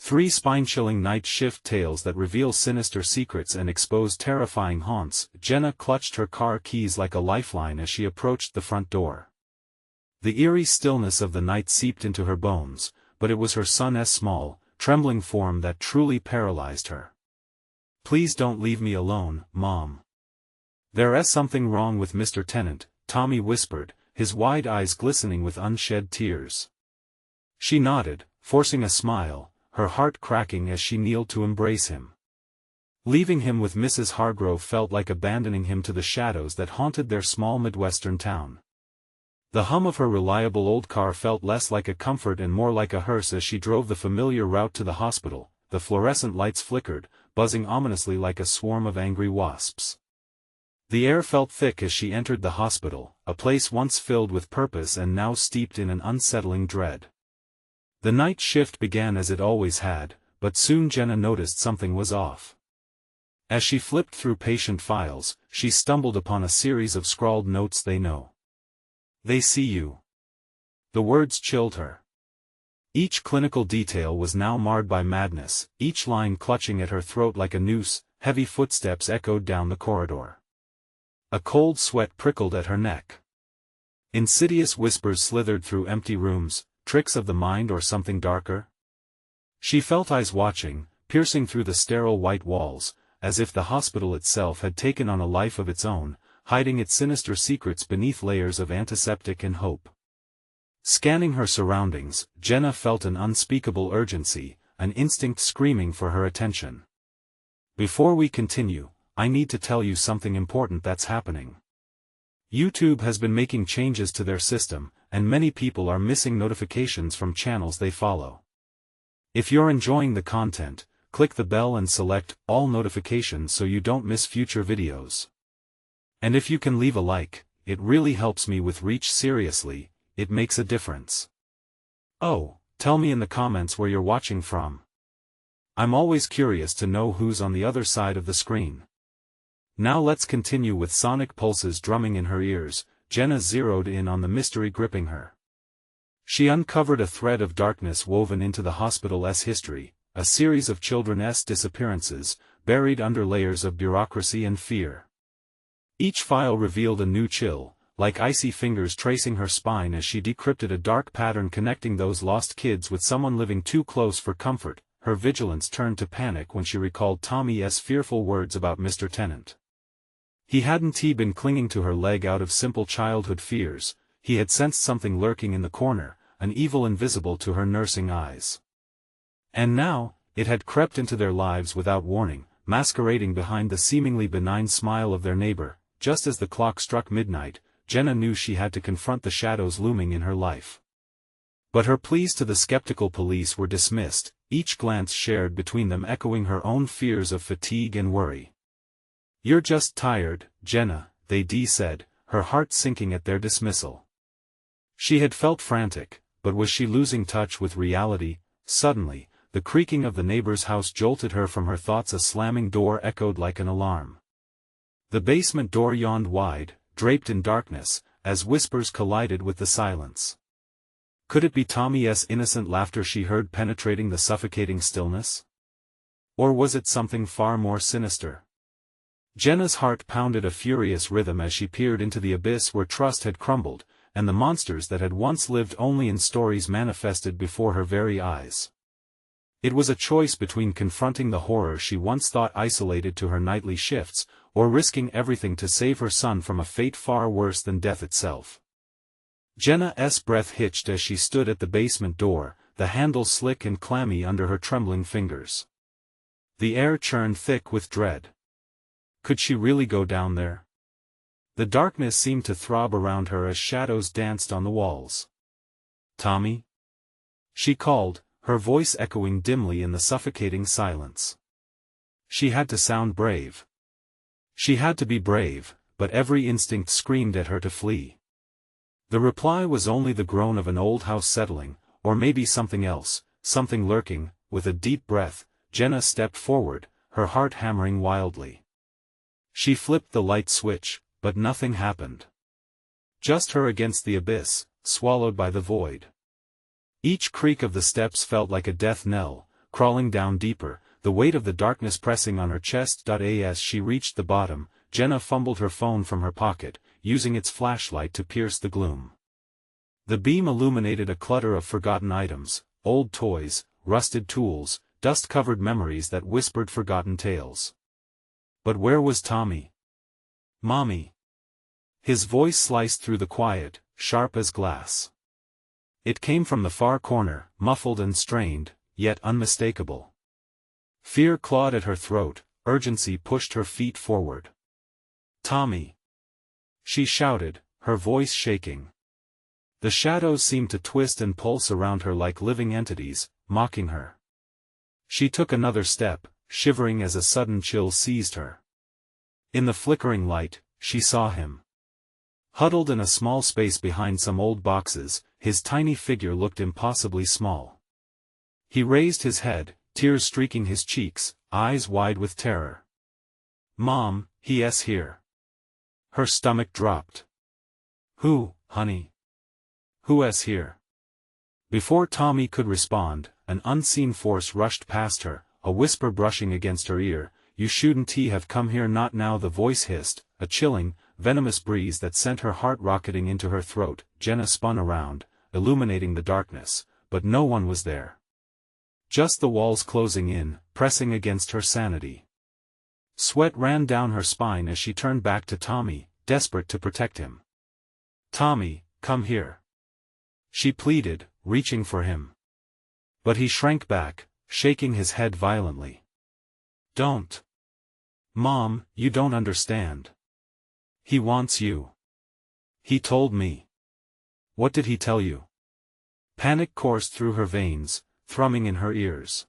3 spine-chilling night shift tales that reveal sinister secrets and expose terrifying haunts. Jenna clutched her car keys like a lifeline as she approached the front door. The eerie stillness of the night seeped into her bones, but it was her son's small, trembling form that truly paralyzed her. "Please don't leave me alone, Mom. There's something wrong with Mr. Tennant," Tommy whispered, his wide eyes glistening with unshed tears. She nodded, forcing a smile, her heart cracking as she kneeled to embrace him. Leaving him with Mrs. Hargrove felt like abandoning him to the shadows that haunted their small Midwestern town. The hum of her reliable old car felt less like a comfort and more like a hearse as she drove the familiar route to the hospital. The fluorescent lights flickered, buzzing ominously like a swarm of angry wasps. The air felt thick as she entered the hospital, a place once filled with purpose and now steeped in an unsettling dread. The night shift began as it always had, but soon Jenna noticed something was off. As she flipped through patient files, she stumbled upon a series of scrawled notes. "They know. They see you." The words chilled her. Each clinical detail was now marred by madness, each line clutching at her throat like a noose. Heavy footsteps echoed down the corridor. A cold sweat prickled at her neck. Insidious whispers slithered through empty rooms, tricks of the mind or something darker? She felt eyes watching, piercing through the sterile white walls, as if the hospital itself had taken on a life of its own, hiding its sinister secrets beneath layers of antiseptic and hope. Scanning her surroundings, Jenna felt an unspeakable urgency, an instinct screaming for her attention. "Before we continue, I need to tell you something important that's happening. YouTube has been making changes to their system, and many people are missing notifications from channels they follow. If you're enjoying the content, click the bell and select all notifications so you don't miss future videos. And if you can leave a like, it really helps me with reach. Seriously, it makes a difference. Oh, tell me in the comments where you're watching from. I'm always curious to know who's on the other side of the screen." Now let's continue with sonic pulses drumming in her ears. Jenna zeroed in on the mystery gripping her. She uncovered a thread of darkness woven into the hospital's history, a series of children's disappearances, buried under layers of bureaucracy and fear. Each file revealed a new chill, like icy fingers tracing her spine as she decrypted a dark pattern connecting those lost kids with someone living too close for comfort. Her vigilance turned to panic when she recalled Tommy's fearful words about Mr. Tennant. He hadn't been clinging to her leg out of simple childhood fears, he had sensed something lurking in the corner, an evil invisible to her nursing eyes. And now, it had crept into their lives without warning, masquerading behind the seemingly benign smile of their neighbor. Just as the clock struck midnight, Jenna knew she had to confront the shadows looming in her life. But her pleas to the skeptical police were dismissed, each glance shared between them echoing her own fears of fatigue and worry. "You're just tired, Jenna," they said, her heart sinking at their dismissal. She had felt frantic, but was she losing touch with reality? Suddenly, the creaking of the neighbor's house jolted her from her thoughts. A slamming door echoed like an alarm. The basement door yawned wide, draped in darkness, as whispers collided with the silence. Could it be Tommy's innocent laughter she heard penetrating the suffocating stillness? Or was it something far more sinister? Jenna's heart pounded a furious rhythm as she peered into the abyss where trust had crumbled, and the monsters that had once lived only in stories manifested before her very eyes. It was a choice between confronting the horror she once thought isolated to her nightly shifts, or risking everything to save her son from a fate far worse than death itself. Jenna's breath hitched as she stood at the basement door, the handle slick and clammy under her trembling fingers. The air churned thick with dread. Could she really go down there? The darkness seemed to throb around her as shadows danced on the walls. "Tommy?" she called, her voice echoing dimly in the suffocating silence. She had to sound brave. She had to be brave, but every instinct screamed at her to flee. The reply was only the groan of an old house settling, or maybe something else, something lurking. With a deep breath, Jenna stepped forward, her heart hammering wildly. She flipped the light switch, but nothing happened. Just her against the abyss, swallowed by the void. Each creak of the steps felt like a death knell, crawling down deeper, the weight of the darkness pressing on her chest. As she reached the bottom, Jenna fumbled her phone from her pocket, using its flashlight to pierce the gloom. The beam illuminated a clutter of forgotten items, old toys, rusted tools, dust-covered memories that whispered forgotten tales. But where was Tommy? Mommy. His voice sliced through the quiet, sharp as glass. It came from the far corner, muffled and strained, yet unmistakable. Fear clawed at her throat, urgency pushed her feet forward. Tommy! She shouted, her voice shaking. The shadows seemed to twist and pulse around her like living entities, mocking her. She took another step, shivering as a sudden chill seized her. In the flickering light, she saw him. Huddled in a small space behind some old boxes, his tiny figure looked impossibly small. He raised his head, tears streaking his cheeks, eyes wide with terror. Mom, he's here. Her stomach dropped. Who, honey? Who's here? Before Tommy could respond, an unseen force rushed past her, a whisper brushing against her ear. You shouldn't have come here. Not now, the voice hissed, a chilling, venomous breeze that sent her heart rocketing into her throat. Jenna spun around, illuminating the darkness, but no one was there. Just the walls closing in, pressing against her sanity. Sweat ran down her spine as she turned back to Tommy, desperate to protect him. Tommy, come here. She pleaded, reaching for him. But he shrank back, shaking his head violently. Don't. Mom, you don't understand. He wants you. He told me. What did he tell you? Panic coursed through her veins, thrumming in her ears.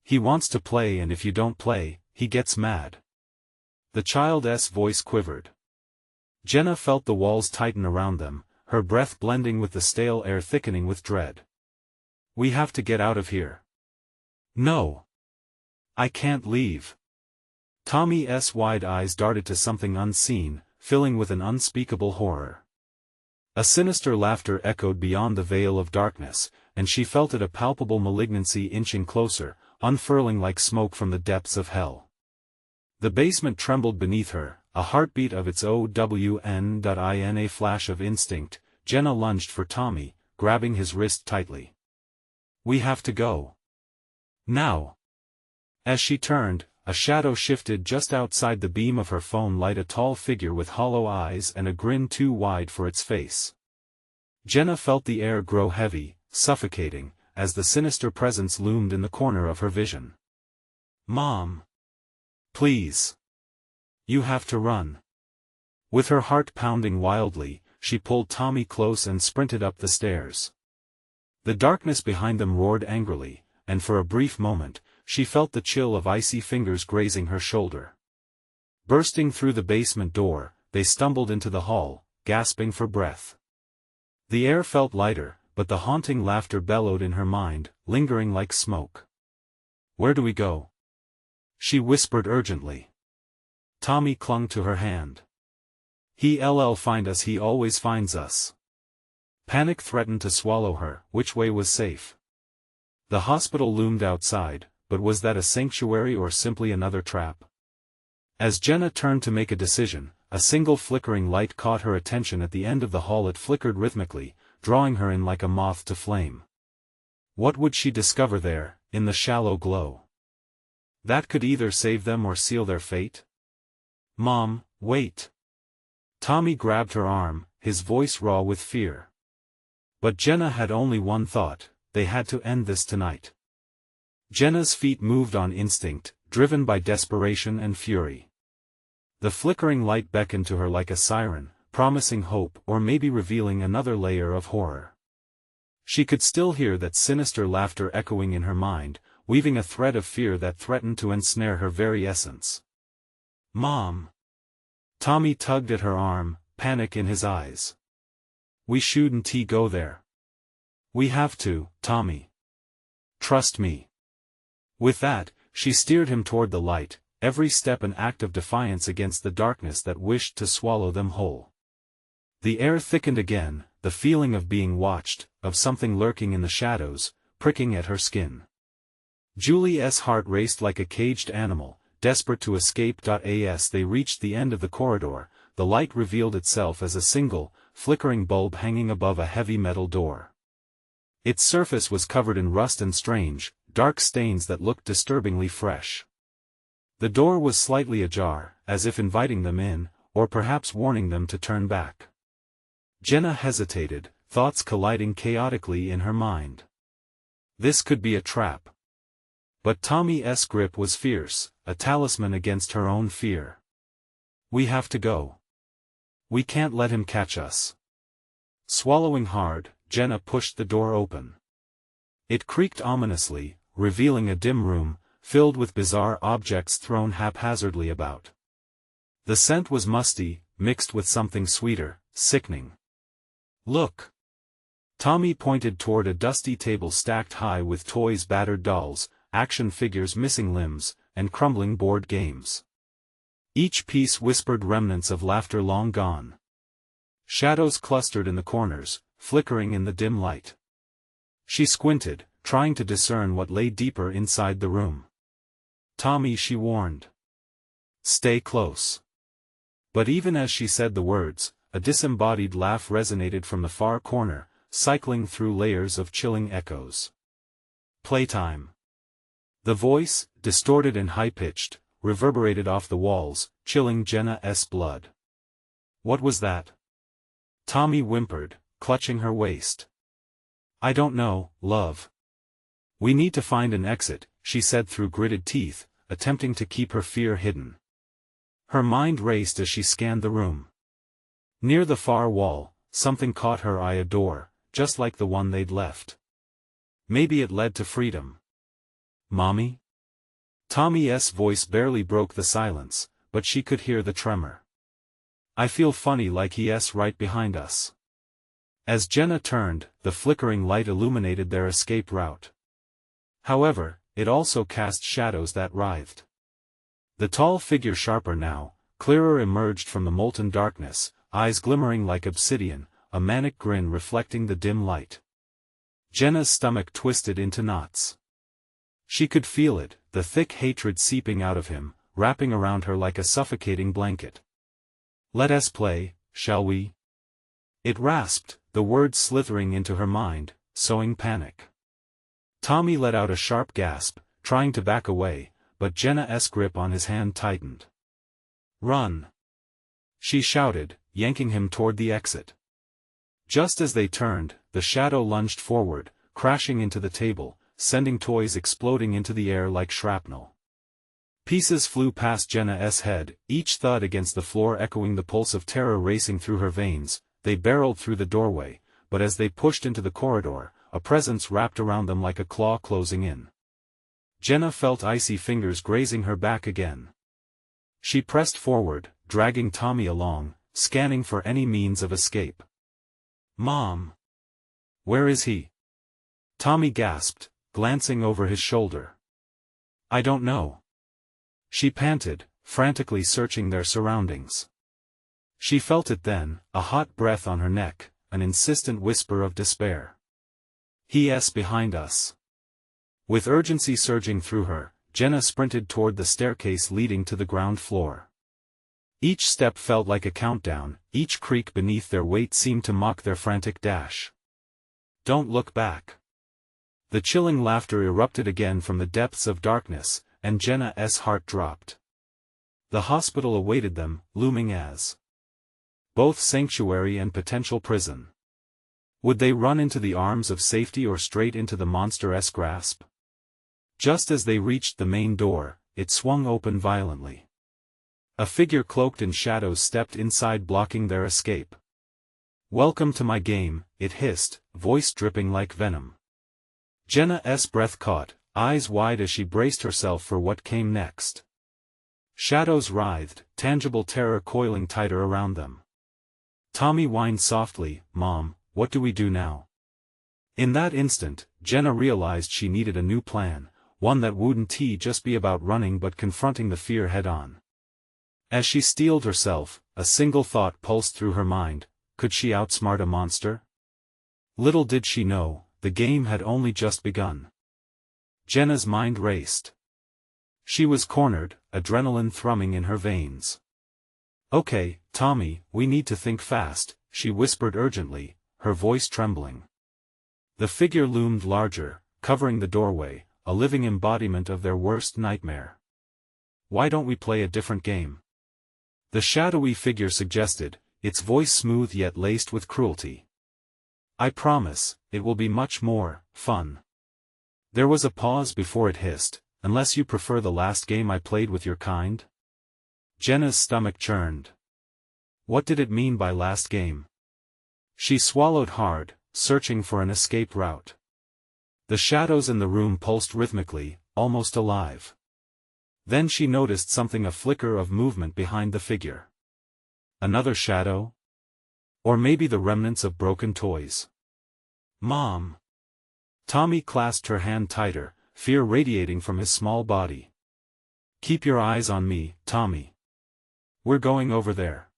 He wants to play, and if you don't play, he gets mad. The child's voice quivered. Jenna felt the walls tighten around them, her breath blending with the stale air thickening with dread. We have to get out of here. No. I can't leave. Tommy's wide eyes darted to something unseen, filling with an unspeakable horror. A sinister laughter echoed beyond the veil of darkness, and she felt it, a palpable malignancy inching closer, unfurling like smoke from the depths of hell. The basement trembled beneath her, a heartbeat of its own. In a flash of instinct, Jenna lunged for Tommy, grabbing his wrist tightly. We have to go. Now. As she turned, a shadow shifted just outside the beam of her phone light, a tall figure with hollow eyes and a grin too wide for its face. Jenna felt the air grow heavy, suffocating, as the sinister presence loomed in the corner of her vision. Mom. Please. You have to run. With her heart pounding wildly, she pulled Tommy close and sprinted up the stairs. The darkness behind them roared angrily, and for a brief moment, she felt the chill of icy fingers grazing her shoulder. Bursting through the basement door, they stumbled into the hall, gasping for breath. The air felt lighter, but the haunting laughter bellowed in her mind, lingering like smoke. Where do we go? She whispered urgently. Tommy clung to her hand. He'll find us, he always finds us. Panic threatened to swallow her. Which way was safe? The hospital loomed outside, but was that a sanctuary or simply another trap? As Jenna turned to make a decision, a single flickering light caught her attention at the end of the hall. It flickered rhythmically, drawing her in like a moth to flame. What would she discover there, in the shallow glow? That could either save them or seal their fate? Mom, wait. Tommy grabbed her arm, his voice raw with fear. But Jenna had only one thought: they had to end this tonight. Jenna's feet moved on instinct, driven by desperation and fury. The flickering light beckoned to her like a siren, promising hope or maybe revealing another layer of horror. She could still hear that sinister laughter echoing in her mind, weaving a thread of fear that threatened to ensnare her very essence. Mom. Tommy tugged at her arm, panic in his eyes. We shouldn't go there. We have to, Tommy. Trust me. With that, she steered him toward the light, every step an act of defiance against the darkness that wished to swallow them whole. The air thickened again, the feeling of being watched, of something lurking in the shadows, pricking at her skin. Julie's heart raced like a caged animal, desperate to escape. As they reached the end of the corridor, the light revealed itself as a single, flickering bulb hanging above a heavy metal door. Its surface was covered in rust and strange, dark stains that looked disturbingly fresh. The door was slightly ajar, as if inviting them in, or perhaps warning them to turn back. Jenna hesitated, thoughts colliding chaotically in her mind. This could be a trap. But Tommy's grip was fierce, a talisman against her own fear. We have to go. We can't let him catch us. Swallowing hard, Jenna pushed the door open. It creaked ominously, revealing a dim room, filled with bizarre objects thrown haphazardly about. The scent was musty, mixed with something sweeter, sickening. Look! Tommy pointed toward a dusty table stacked high with toys, battered dolls, action figures missing limbs, and crumbling board games. Each piece whispered remnants of laughter long gone. Shadows clustered in the corners, flickering in the dim light. She squinted, trying to discern what lay deeper inside the room. Tommy, she warned. Stay close. But even as she said the words, a disembodied laugh resonated from the far corner, cycling through layers of chilling echoes. Playtime. The voice, distorted and high-pitched, reverberated off the walls, chilling Jenna's blood. What was that? Tommy whimpered, clutching her waist. I don't know, love. We need to find an exit, she said through gritted teeth, attempting to keep her fear hidden. Her mind raced as she scanned the room. Near the far wall, something caught her eye, a door, just like the one they'd left. Maybe it led to freedom. Mommy? Tommy's voice barely broke the silence, but she could hear the tremor. I feel funny like he's right behind us. As Jenna turned, the flickering light illuminated their escape route. However, it also cast shadows that writhed. The tall figure, sharper now, clearer, emerged from the molten darkness, eyes glimmering like obsidian, a manic grin reflecting the dim light. Jenna's stomach twisted into knots. She could feel it, the thick hatred seeping out of him, wrapping around her like a suffocating blanket. Let us play, shall we? It rasped, the words slithering into her mind, sowing panic. Tommy let out a sharp gasp, trying to back away, but Jenna's grip on his hand tightened. Run! She shouted, yanking him toward the exit. Just as they turned, the shadow lunged forward, crashing into the table, sending toys exploding into the air like shrapnel. Pieces flew past Jenna's head, each thud against the floor echoing the pulse of terror racing through her veins. They barreled through the doorway, but as they pushed into the corridor, a presence wrapped around them like a claw closing in. Jenna felt icy fingers grazing her back again. She pressed forward, dragging Tommy along, scanning for any means of escape. Mom! Where is he? Tommy gasped, glancing over his shoulder. I don't know. She panted, frantically searching their surroundings. She felt it then, a hot breath on her neck, an insistent whisper of despair. He's behind us. With urgency surging through her, Jenna sprinted toward the staircase leading to the ground floor. Each step felt like a countdown, each creak beneath their weight seemed to mock their frantic dash. Don't look back. The chilling laughter erupted again from the depths of darkness, and Jenna's heart dropped. The hospital awaited them, looming as both sanctuary and potential prison. Would they run into the arms of safety or straight into the monster's grasp? Just as they reached the main door, it swung open violently. A figure cloaked in shadows stepped inside, blocking their escape. Welcome to my game, it hissed, voice dripping like venom. Jenna's breath caught, eyes wide as she braced herself for what came next. Shadows writhed, tangible terror coiling tighter around them. Tommy whined softly, Mom, what do we do now? In that instant, Jenna realized she needed a new plan, one that wouldn't just be about running but confronting the fear head-on. As she steeled herself, a single thought pulsed through her mind: could she outsmart a monster? Little did she know, the game had only just begun. Jenna's mind raced. She was cornered, adrenaline thrumming in her veins. "Okay, Tommy, we need to think fast," she whispered urgently, her voice trembling. The figure loomed larger, covering the doorway, a living embodiment of their worst nightmare. "Why don't we play a different game?" The shadowy figure suggested, its voice smooth yet laced with cruelty. "I promise, it will be much more fun." There was a pause before it hissed, "Unless you prefer the last game I played with your kind?" Jenna's stomach churned. What did it mean by last game? She swallowed hard, searching for an escape route. The shadows in the room pulsed rhythmically, almost alive. Then she noticed something, a flicker of movement behind the figure. Another shadow? Or maybe the remnants of broken toys. "Mom!" Tommy clasped her hand tighter, fear radiating from his small body. "Keep your eyes on me, Tommy. We're going over there."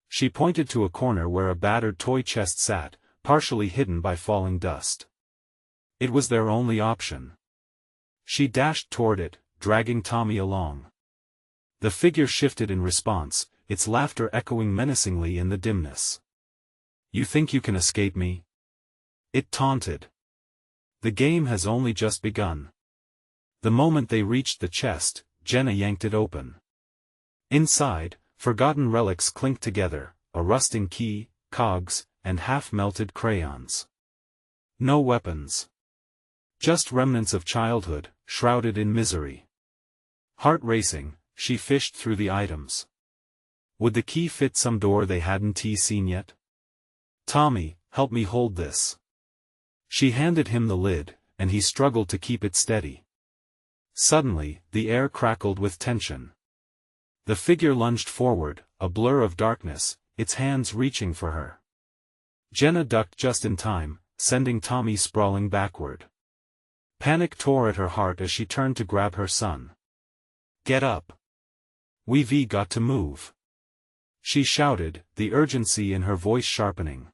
She pointed to a corner where a battered toy chest sat, partially hidden by falling dust. It was their only option. She dashed toward it, dragging Tommy along. The figure shifted in response, its laughter echoing menacingly in the dimness. "You think you can escape me?" it taunted. "The game has only just begun." The moment they reached the chest, Jenna yanked it open. Inside, forgotten relics clinked together, a rusting key, cogs, and half-melted crayons. No weapons. Just remnants of childhood, shrouded in misery. Heart racing, she fished through the items. Would the key fit some door they hadn't seen yet? "Tommy, help me hold this." She handed him the lid, and he struggled to keep it steady. Suddenly, the air crackled with tension. The figure lunged forward, a blur of darkness, its hands reaching for her. Jenna ducked just in time, sending Tommy sprawling backward. Panic tore at her heart as she turned to grab her son. "Get up. We've got to move," she shouted, the urgency in her voice sharpening.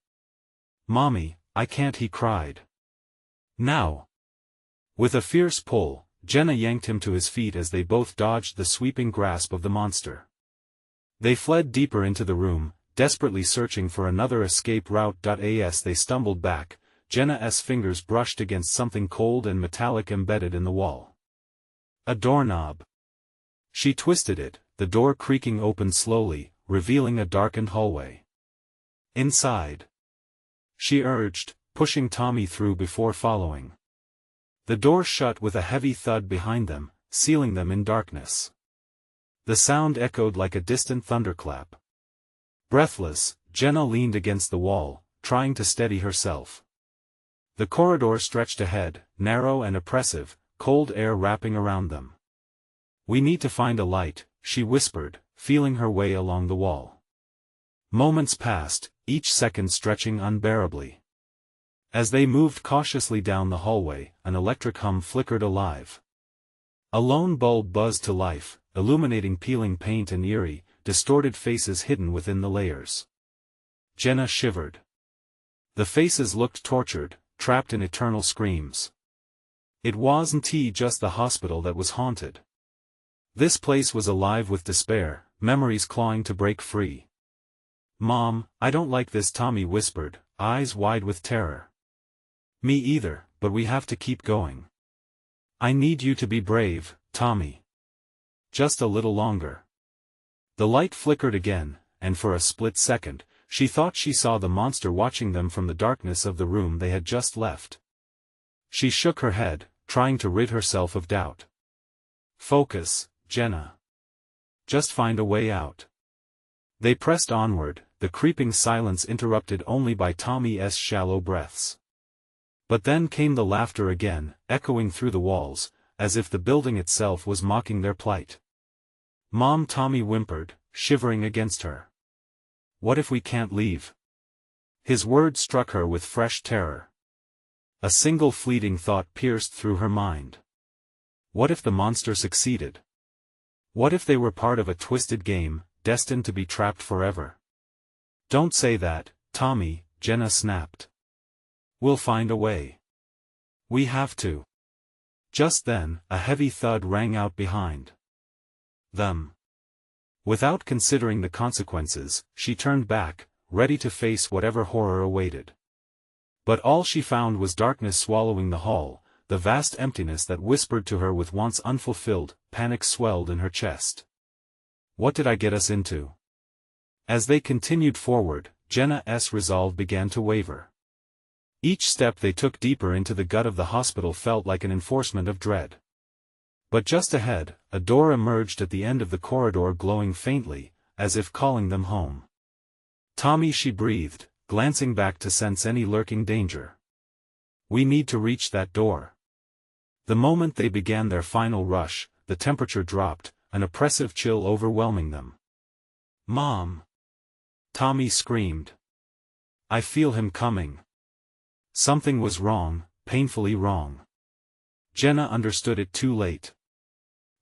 "Mommy, I can't," he cried. "Now!" With a fierce pull, Jenna yanked him to his feet as they both dodged the sweeping grasp of the monster. They fled deeper into the room, desperately searching for another escape route. As they stumbled back, Jenna's fingers brushed against something cold and metallic embedded in the wall. A doorknob. She twisted it, the door creaking open slowly, revealing a darkened hallway. "Inside," she urged, pushing Tommy through before following. The door shut with a heavy thud behind them, sealing them in darkness. The sound echoed like a distant thunderclap. Breathless, Jenna leaned against the wall, trying to steady herself. The corridor stretched ahead, narrow and oppressive, cold air wrapping around them. "We need to find a light," she whispered, feeling her way along the wall. Moments passed, each second stretching unbearably. As they moved cautiously down the hallway, an electric hum flickered alive. A lone bulb buzzed to life, illuminating peeling paint and eerie, distorted faces hidden within the layers. Jenna shivered. The faces looked tortured, trapped in eternal screams. It wasn't just the hospital that was haunted. This place was alive with despair, memories clawing to break free. "Mom, I don't like this," Tommy whispered, eyes wide with terror. "Me either, but we have to keep going. I need you to be brave, Tommy. Just a little longer." The light flickered again, and for a split second, she thought she saw the monster watching them from the darkness of the room they had just left. She shook her head, trying to rid herself of doubt. "Focus, Jenna. Just find a way out." They pressed onward, the creeping silence interrupted only by Tommy's shallow breaths. But then came the laughter again, echoing through the walls, as if the building itself was mocking their plight. "Mom," Tommy whimpered, shivering against her. "What if we can't leave?" His words struck her with fresh terror. A single fleeting thought pierced through her mind. What if the monster succeeded? What if they were part of a twisted game, destined to be trapped forever? "Don't say that, Tommy," Jenna snapped. "We'll find a way. We have to." Just then, a heavy thud rang out behind them. Without considering the consequences, she turned back, ready to face whatever horror awaited. But all she found was darkness swallowing the hall, the vast emptiness that whispered to her with wants unfulfilled. Panic swelled in her chest. What did I get us into? As they continued forward, Jenna's resolve began to waver. Each step they took deeper into the gut of the hospital felt like an enforcement of dread. But just ahead, a door emerged at the end of the corridor, glowing faintly, as if calling them home. Tommy, she breathed, glancing back to sense any lurking danger. We need to reach that door. The moment they began their final rush, the temperature dropped, an oppressive chill overwhelming them. Mom! Tommy screamed. I feel him coming. Something was wrong, painfully wrong. Jenna understood it too late.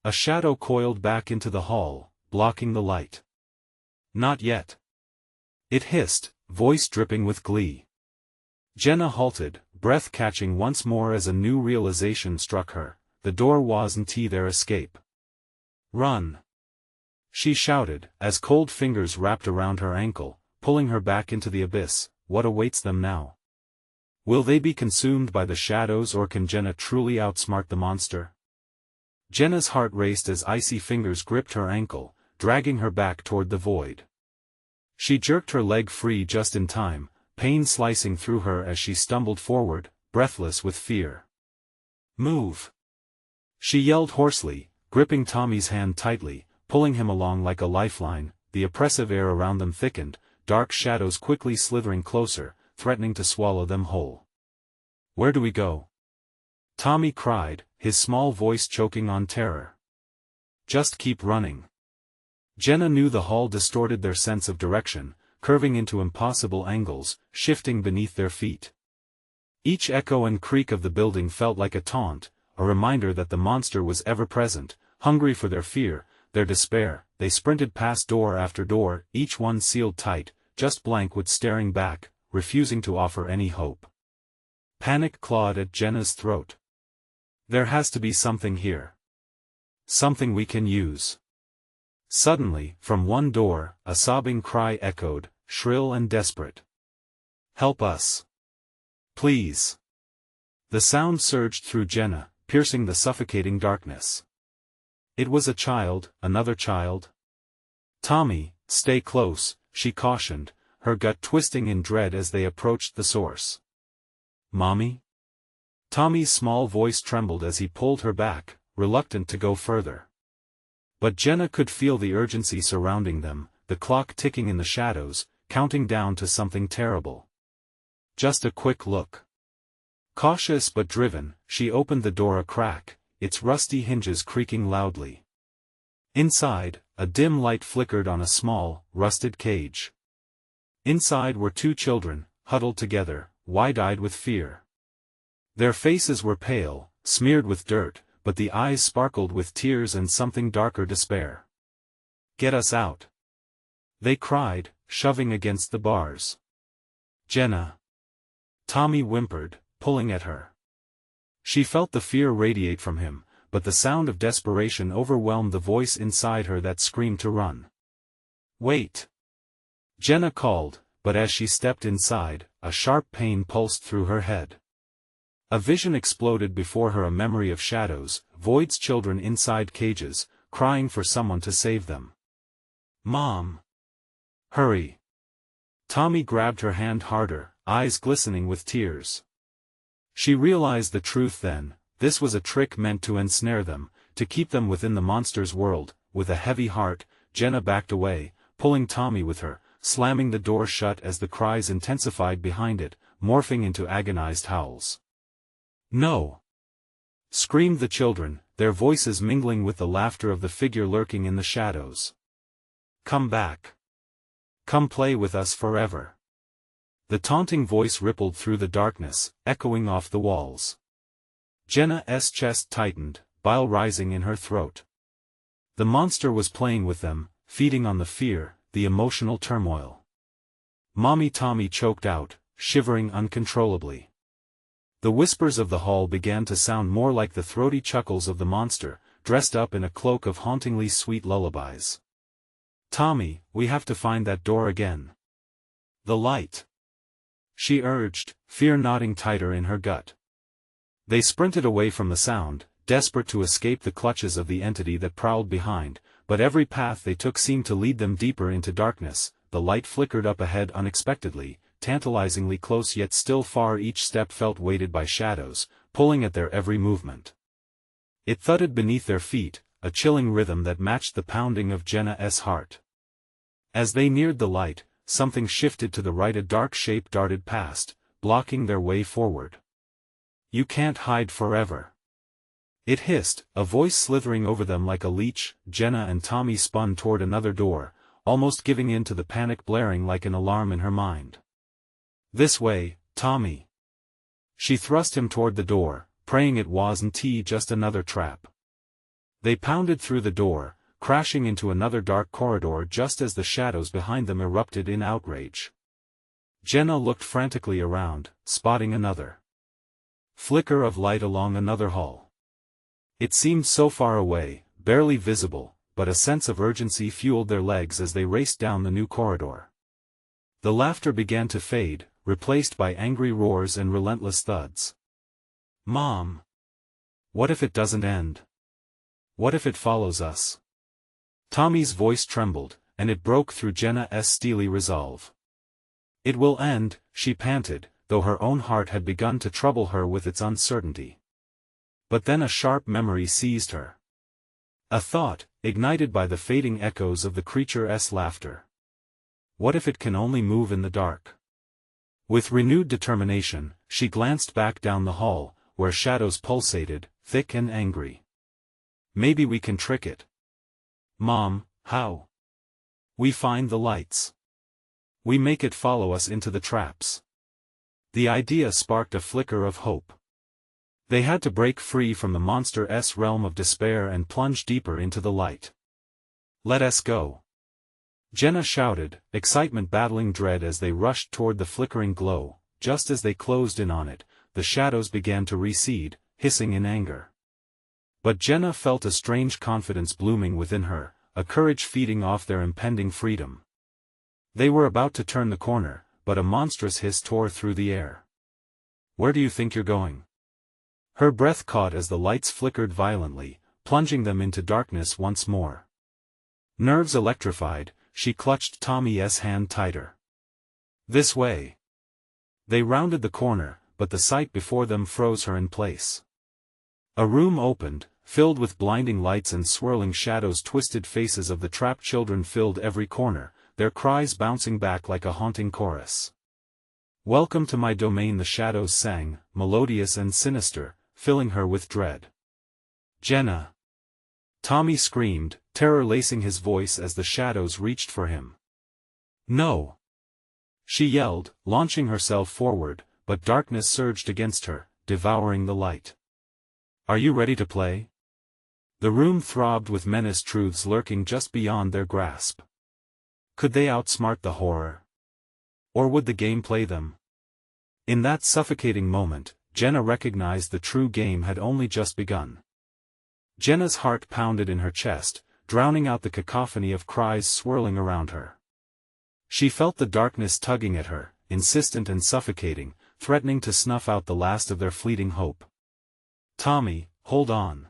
A shadow coiled back into the hall, blocking the light. Not yet. It hissed, voice dripping with glee. Jenna halted, breath catching once more as a new realization struck her: the door wasn't their escape. Run! She shouted, as cold fingers wrapped around her ankle, pulling her back into the abyss. What awaits them now? Will they be consumed by the shadows, or can Jenna truly outsmart the monster? Jenna's heart raced as icy fingers gripped her ankle, dragging her back toward the void. She jerked her leg free just in time, pain slicing through her as she stumbled forward, breathless with fear. Move! She yelled hoarsely, gripping Tommy's hand tightly, pulling him along like a lifeline. The oppressive air around them thickened, dark shadows quickly slithering closer, threatening to swallow them whole. Where do we go? Tommy cried, his small voice choking on terror. Just keep running. Jenna knew the hall distorted their sense of direction, curving into impossible angles, shifting beneath their feet. Each echo and creak of the building felt like a taunt, a reminder that the monster was ever present, hungry for their fear, their despair. They sprinted past door after door, each one sealed tight, just blank with staring back, refusing to offer any hope. Panic clawed at Jenna's throat. There has to be something here. Something we can use. Suddenly, from one door, a sobbing cry echoed, shrill and desperate. Help us. Please. The sound surged through Jenna, piercing the suffocating darkness. It was a child, another child. Tommy, stay close, she cautioned, her gut twisting in dread as they approached the source. Mommy? Tommy's small voice trembled as he pulled her back, reluctant to go further. But Jenna could feel the urgency surrounding them, the clock ticking in the shadows, counting down to something terrible. Just a quick look. Cautious but driven, she opened the door a crack, its rusty hinges creaking loudly. Inside, a dim light flickered on a small, rusted cage. Inside were two children, huddled together, wide-eyed with fear. Their faces were pale, smeared with dirt, but the eyes sparkled with tears and something darker: despair. Get us out! They cried, shoving against the bars. Jenna! Tommy whimpered, pulling at her. She felt the fear radiate from him, but the sound of desperation overwhelmed the voice inside her that screamed to run. Wait! Jenna called, but as she stepped inside, a sharp pain pulsed through her head. A vision exploded before her, a memory of shadows, voids, children inside cages, crying for someone to save them. Mom! Hurry! Tommy grabbed her hand harder, eyes glistening with tears. She realized the truth then: this was a trick meant to ensnare them, to keep them within the monster's world. With a heavy heart, Jenna backed away, pulling Tommy with her, slamming the door shut as the cries intensified behind it, morphing into agonized howls. No! Screamed the children, their voices mingling with the laughter of the figure lurking in the shadows. Come back! Come play with us forever! The taunting voice rippled through the darkness, echoing off the walls. Jenna's chest tightened, bile rising in her throat. The monster was playing with them, feeding on the fear, the emotional turmoil. Mommy! Tommy choked out, shivering uncontrollably. The whispers of the hall began to sound more like the throaty chuckles of the monster, dressed up in a cloak of hauntingly sweet lullabies. "Tommy, we have to find that door again." "The light," she urged, fear knotting tighter in her gut. They sprinted away from the sound, desperate to escape the clutches of the entity that prowled behind, but every path they took seemed to lead them deeper into darkness. The light flickered up ahead unexpectedly, tantalizingly close yet still far. Each step felt weighted by shadows, pulling at their every movement. It thudded beneath their feet, a chilling rhythm that matched the pounding of Jenna's heart. As they neared the light, something shifted to the right. A dark shape darted past, blocking their way forward. "You can't hide forever," it hissed, a voice slithering over them like a leech. Jenna and Tommy spun toward another door, almost giving in to the panic blaring like an alarm in her mind. "This way, Tommy." She thrust him toward the door, praying it wasn't just another trap. They pounded through the door, crashing into another dark corridor just as the shadows behind them erupted in outrage. Jenna looked frantically around, spotting another flicker of light along another hall. It seemed so far away, barely visible, but a sense of urgency fueled their legs as they raced down the new corridor. The laughter began to fade, replaced by angry roars and relentless thuds. "Mom! What if it doesn't end? What if it follows us?" Tommy's voice trembled, and it broke through Jenna's steely resolve. "It will end," she panted, though her own heart had begun to trouble her with its uncertainty. But then a sharp memory seized her. A thought, ignited by the fading echoes of the creature's laughter. What if it can only move in the dark? With renewed determination, she glanced back down the hall, where shadows pulsated, thick and angry. "Maybe we can trick it." "Mom, how?" "We find the lights. We make it follow us into the traps." The idea sparked a flicker of hope. They had to break free from the monster's realm of despair and plunge deeper into the light. "Let us go!" Jenna shouted, excitement battling dread as they rushed toward the flickering glow. Just as they closed in on it, the shadows began to recede, hissing in anger. But Jenna felt a strange confidence blooming within her, a courage feeding off their impending freedom. They were about to turn the corner, but a monstrous hiss tore through the air. "Where do you think you're going?" Her breath caught as the lights flickered violently, plunging them into darkness once more. Nerves electrified, she clutched Tommy's hand tighter. "This way." They rounded the corner, but the sight before them froze her in place. A room opened, filled with blinding lights and swirling shadows. Twisted faces of the trapped children filled every corner, their cries bouncing back like a haunting chorus. "Welcome to my domain," the shadows sang, melodious and sinister, filling her with dread. "Jenna!" Tommy screamed, terror lacing his voice as the shadows reached for him. "No!" she yelled, launching herself forward, but darkness surged against her, devouring the light. "Are you ready to play?" The room throbbed with menace, truths lurking just beyond their grasp. Could they outsmart the horror? Or would the game play them? In that suffocating moment, Jenna recognized the true game had only just begun. Jenna's heart pounded in her chest, drowning out the cacophony of cries swirling around her. She felt the darkness tugging at her, insistent and suffocating, threatening to snuff out the last of their fleeting hope. "Tommy, hold on!"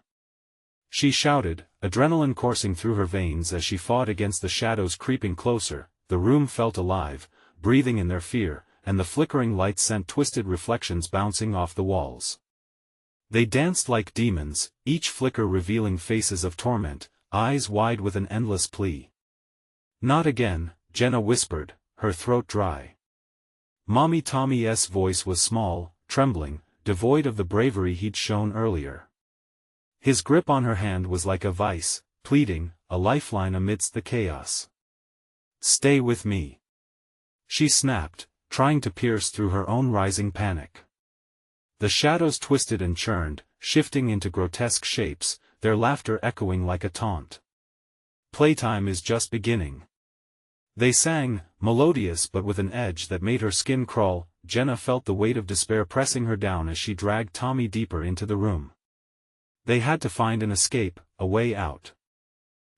she shouted, adrenaline coursing through her veins as she fought against the shadows creeping closer. The room felt alive, breathing in their fear, and the flickering light sent twisted reflections bouncing off the walls. They danced like demons, each flicker revealing faces of torment, eyes wide with an endless plea. "Not again," Jenna whispered, her throat dry. Mommy Tommy's voice was small, trembling, devoid of the bravery he'd shown earlier. His grip on her hand was like a vice, pleading, a lifeline amidst the chaos. "Stay with me," she snapped, trying to pierce through her own rising panic. The shadows twisted and churned, shifting into grotesque shapes, their laughter echoing like a taunt. "Playtime is just beginning," they sang, melodious but with an edge that made her skin crawl. Jenna felt the weight of despair pressing her down as she dragged Tommy deeper into the room. They had to find an escape, a way out.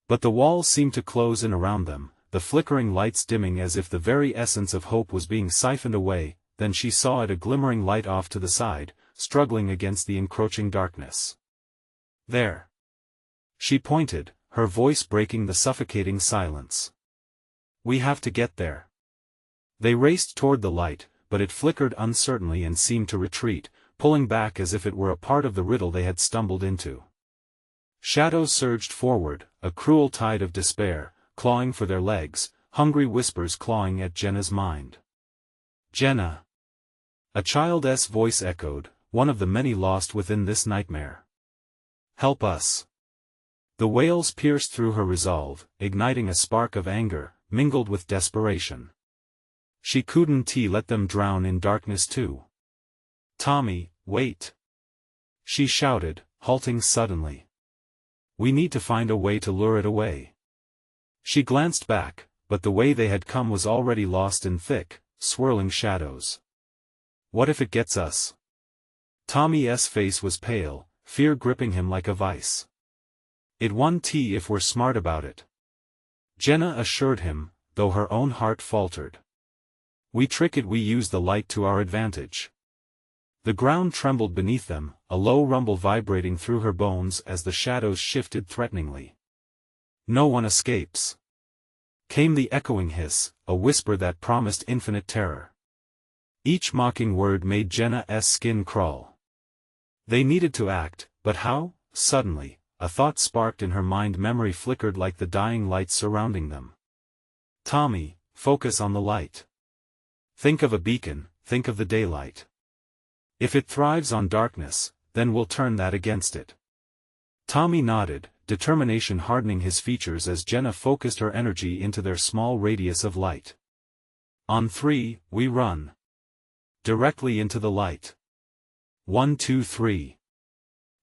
But the walls seemed to close in around them, the flickering lights dimming as if the very essence of hope was being siphoned away. Then she saw it, a glimmering light off to the side, struggling against the encroaching darkness. There. She pointed, her voice breaking the suffocating silence. We have to get there. They raced toward the light, but it flickered uncertainly and seemed to retreat, pulling back as if it were a part of the riddle they had stumbled into. Shadows surged forward, a cruel tide of despair, clawing for their legs, hungry whispers clawing at Jenna's mind. Jenna. A child's voice echoed, one of the many lost within this nightmare. Help us. The wails pierced through her resolve, igniting a spark of anger, mingled with desperation. She couldn't let them drown in darkness too. Tommy, wait. She shouted, halting suddenly. We need to find a way to lure it away. She glanced back, but the way they had come was already lost in thick, swirling shadows. What if it gets us? Tommy's face was pale, fear gripping him like a vice. It won't if we're smart about it. Jenna assured him, though her own heart faltered. We use the light to our advantage. The ground trembled beneath them, a low rumble vibrating through her bones as the shadows shifted threateningly. No one escapes. Came the echoing hiss, a whisper that promised infinite terror. Each mocking word made Jenna's skin crawl. They needed to act, but how? Suddenly, a thought sparked in her mind. Memory flickered like the dying lights surrounding them. Tommy, focus on the light. Think of a beacon, think of the daylight. If it thrives on darkness, then we'll turn that against it. Tommy nodded, determination hardening his features as Jenna focused her energy into their small radius of light. On 3, we run. Directly into the light. 1, 2, 3.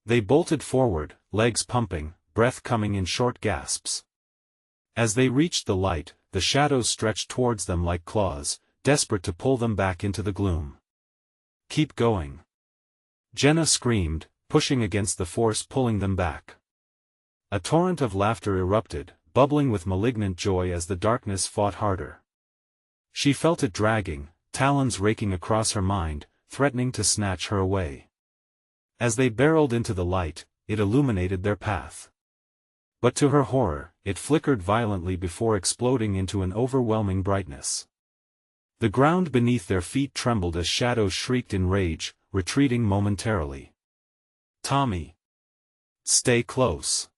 They bolted forward, legs pumping, breath coming in short gasps. As they reached the light, the shadows stretched towards them like claws, desperate to pull them back into the gloom. Keep going. Jenna screamed, pushing against the force pulling them back. A torrent of laughter erupted, bubbling with malignant joy as the darkness fought harder. She felt it dragging, talons raking across her mind, threatening to snatch her away. As they barreled into the light, it illuminated their path. But to her horror, it flickered violently before exploding into an overwhelming brightness. The ground beneath their feet trembled as shadows shrieked in rage, retreating momentarily. Tommy. Stay close.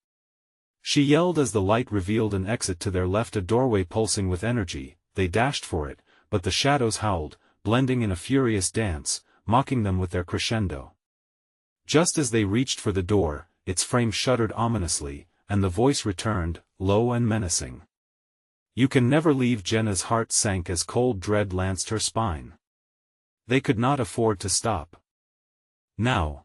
She yelled as the light revealed an exit to their left, a doorway pulsing with energy. They dashed for it, but the shadows howled, blending in a furious dance, mocking them with their crescendo. Just as they reached for the door, its frame shuddered ominously, and the voice returned, low and menacing. You can never leave. Jenna's heart sank as cold dread lanced her spine. They could not afford to stop. Now.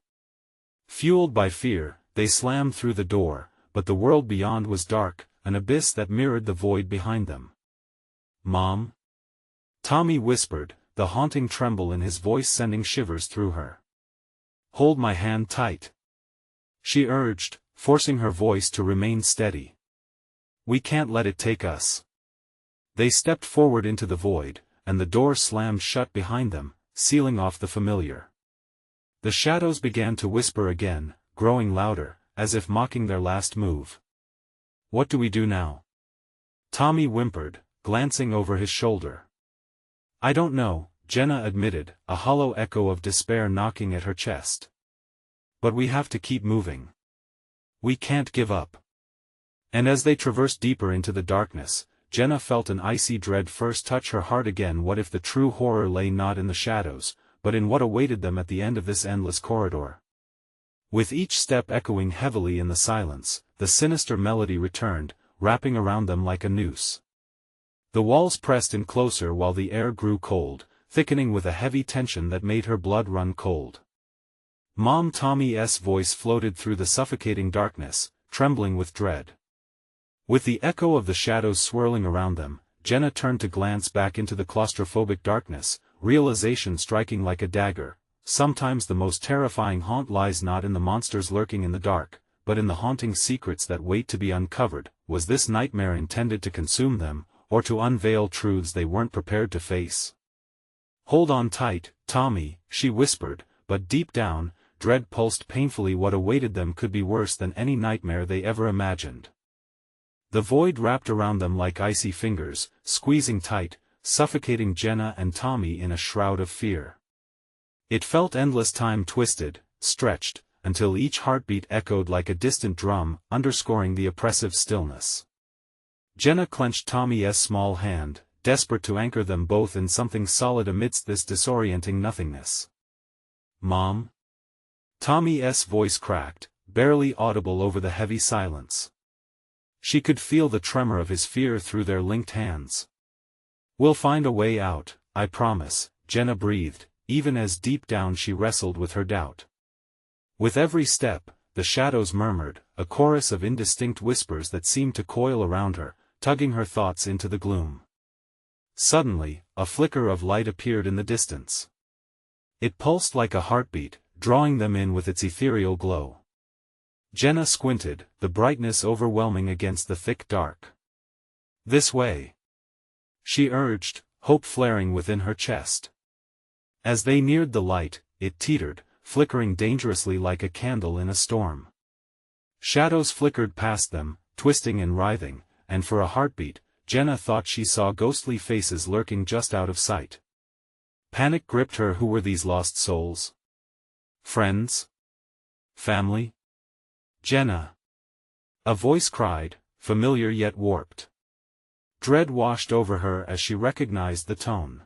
Fueled by fear, they slammed through the door, but the world beyond was dark, an abyss that mirrored the void behind them. Mom? Tommy whispered, the haunting tremble in his voice sending shivers through her. Hold my hand tight. She urged, forcing her voice to remain steady. We can't let it take us. They stepped forward into the void, and the door slammed shut behind them, sealing off the familiar. The shadows began to whisper again, growing louder, as if mocking their last move. What do we do now? Tommy whimpered, glancing over his shoulder. I don't know, Jenna admitted, a hollow echo of despair knocking at her chest. But we have to keep moving. We can't give up. And as they traversed deeper into the darkness, Jenna felt an icy dread first touch her heart again. What if the true horror lay not in the shadows, but in what awaited them at the end of this endless corridor? With each step echoing heavily in the silence, the sinister melody returned, wrapping around them like a noose. The walls pressed in closer while the air grew cold, thickening with a heavy tension that made her blood run cold. Mom. Tommy's voice floated through the suffocating darkness, trembling with dread. With the echo of the shadows swirling around them, Jenna turned to glance back into the claustrophobic darkness, realization striking like a dagger. Sometimes the most terrifying haunt lies not in the monsters lurking in the dark, but in the haunting secrets that wait to be uncovered. Was this nightmare intended to consume them, or to unveil truths they weren't prepared to face? "Hold on tight, Tommy," she whispered, but deep down, dread pulsed painfully. What awaited them could be worse than any nightmare they ever imagined. The void wrapped around them like icy fingers, squeezing tight, suffocating Jenna and Tommy in a shroud of fear. It felt endless. Time twisted, stretched, until each heartbeat echoed like a distant drum, underscoring the oppressive stillness. Jenna clenched Tommy's small hand, desperate to anchor them both in something solid amidst this disorienting nothingness. "Mom?" Tommy's voice cracked, barely audible over the heavy silence. She could feel the tremor of his fear through their linked hands. "We'll find a way out, I promise," Jenna breathed, even as deep down she wrestled with her doubt. With every step, the shadows murmured, a chorus of indistinct whispers that seemed to coil around her, tugging her thoughts into the gloom. Suddenly, a flicker of light appeared in the distance. It pulsed like a heartbeat, drawing them in with its ethereal glow. Jenna squinted, the brightness overwhelming against the thick dark. "This way," she urged, hope flaring within her chest. As they neared the light, it teetered, flickering dangerously like a candle in a storm. Shadows flickered past them, twisting and writhing, and for a heartbeat, Jenna thought she saw ghostly faces lurking just out of sight. Panic gripped her. Who were these lost souls? Friends? Family? "Jenna!" a voice cried, familiar yet warped. Dread washed over her as she recognized the tone.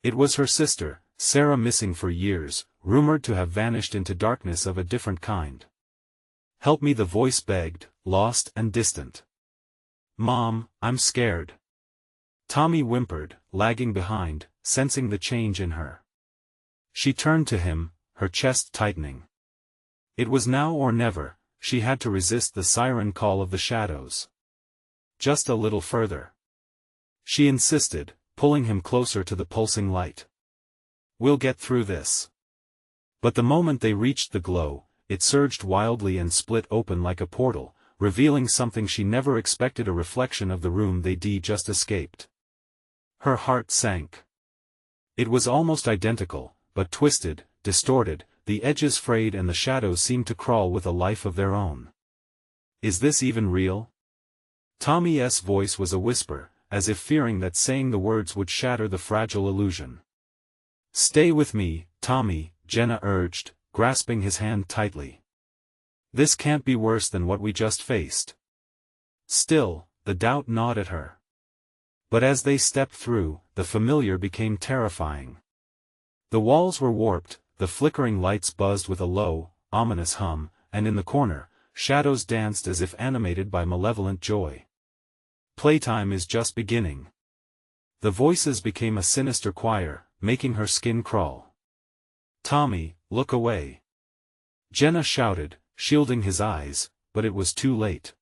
It was her sister, Sarah, missing for years, rumored to have vanished into darkness of a different kind. "Help me," the voice begged, lost and distant. "Mom, I'm scared." Tommy whimpered, lagging behind, sensing the change in her. She turned to him, her chest tightening. It was now or never. She had to resist the siren call of the shadows. "Just a little further," she insisted, pulling him closer to the pulsing light. "We'll get through this." But the moment they reached the glow, it surged wildly and split open like a portal, revealing something she never expected, a reflection of the room they'd just escaped. Her heart sank. It was almost identical, but twisted, distorted, the edges frayed, and the shadows seemed to crawl with a life of their own. "Is this even real?" Tommy's voice was a whisper, as if fearing that saying the words would shatter the fragile illusion. "Stay with me, Tommy," Jenna urged, grasping his hand tightly. "This can't be worse than what we just faced." Still, the doubt gnawed at her. But as they stepped through, the familiar became terrifying. The walls were warped, the flickering lights buzzed with a low, ominous hum, and in the corner, shadows danced as if animated by malevolent joy. "Playtime is just beginning." The voices became a sinister choir, making her skin crawl. "Tommy, look away!" Jenna shouted, shielding his eyes, but it was too late.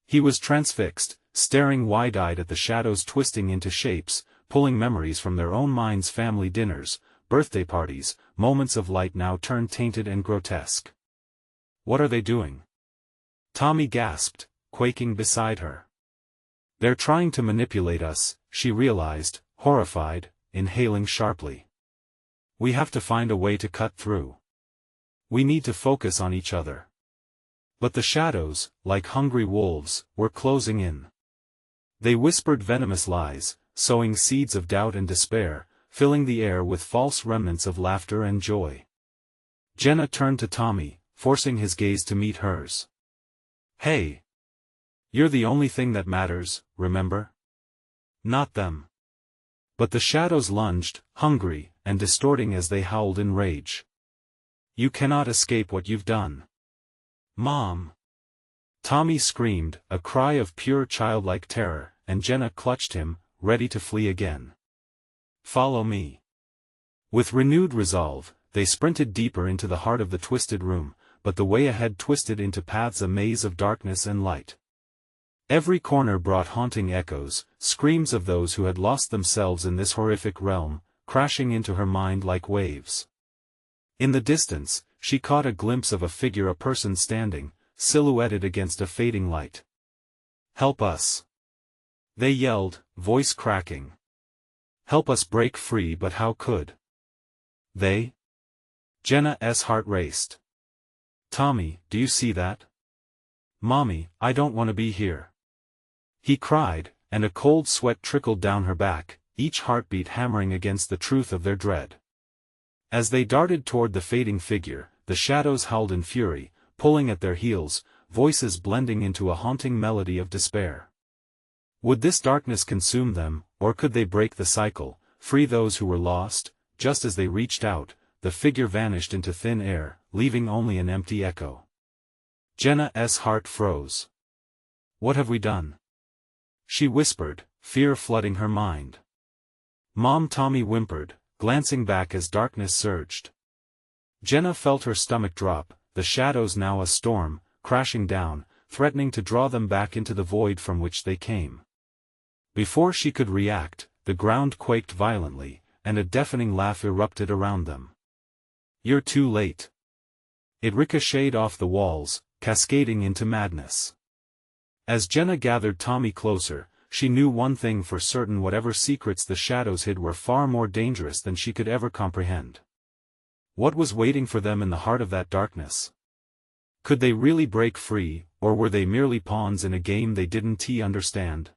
He was transfixed, staring wide-eyed at the shadows twisting into shapes, pulling memories from their own minds, family dinners, birthday parties, moments of light now turned tainted and grotesque. "What are they doing?" Tommy gasped, quaking beside her. "They're trying to manipulate us," she realized, horrified, inhaling sharply. "We have to find a way to cut through. We need to focus on each other." But the shadows, like hungry wolves, were closing in. They whispered venomous lies, sowing seeds of doubt and despair, filling the air with false remnants of laughter and joy. Jenna turned to Tommy, forcing his gaze to meet hers. "Hey! You're the only thing that matters, remember? Not them." But the shadows lunged, hungry, and distorting as they howled in rage. "You cannot escape what you've done." "Mom!" Tommy screamed, a cry of pure childlike terror, and Jenna clutched him, ready to flee again. "Follow me." With renewed resolve, they sprinted deeper into the heart of the twisted room, but the way ahead twisted into paths, a maze of darkness and light. Every corner brought haunting echoes, screams of those who had lost themselves in this horrific realm, crashing into her mind like waves. In the distance, she caught a glimpse of a person standing, silhouetted against a fading light. "Help us!" they yelled, voice cracking. "Help us break free." But how could they? Jenna's heart raced. "Tommy, do you see that?" "Mommy, I don't want to be here," he cried, and a cold sweat trickled down her back, each heartbeat hammering against the truth of their dread. As they darted toward the fading figure, the shadows howled in fury, pulling at their heels, voices blending into a haunting melody of despair. Would this darkness consume them, or could they break the cycle, free those who were lost? Just as they reached out, the figure vanished into thin air, leaving only an empty echo. Jenna's heart froze. "What have we done?" she whispered, fear flooding her mind. "Mom," Tommy whimpered, glancing back as darkness surged. Jenna felt her stomach drop, the shadows now a storm, crashing down, threatening to draw them back into the void from which they came. Before she could react, the ground quaked violently, and a deafening laugh erupted around them. "You're too late." It ricocheted off the walls, cascading into madness. As Jenna gathered Tommy closer, she knew one thing for certain: whatever secrets the shadows hid were far more dangerous than she could ever comprehend. What was waiting for them in the heart of that darkness? Could they really break free, or were they merely pawns in a game they didn't understand?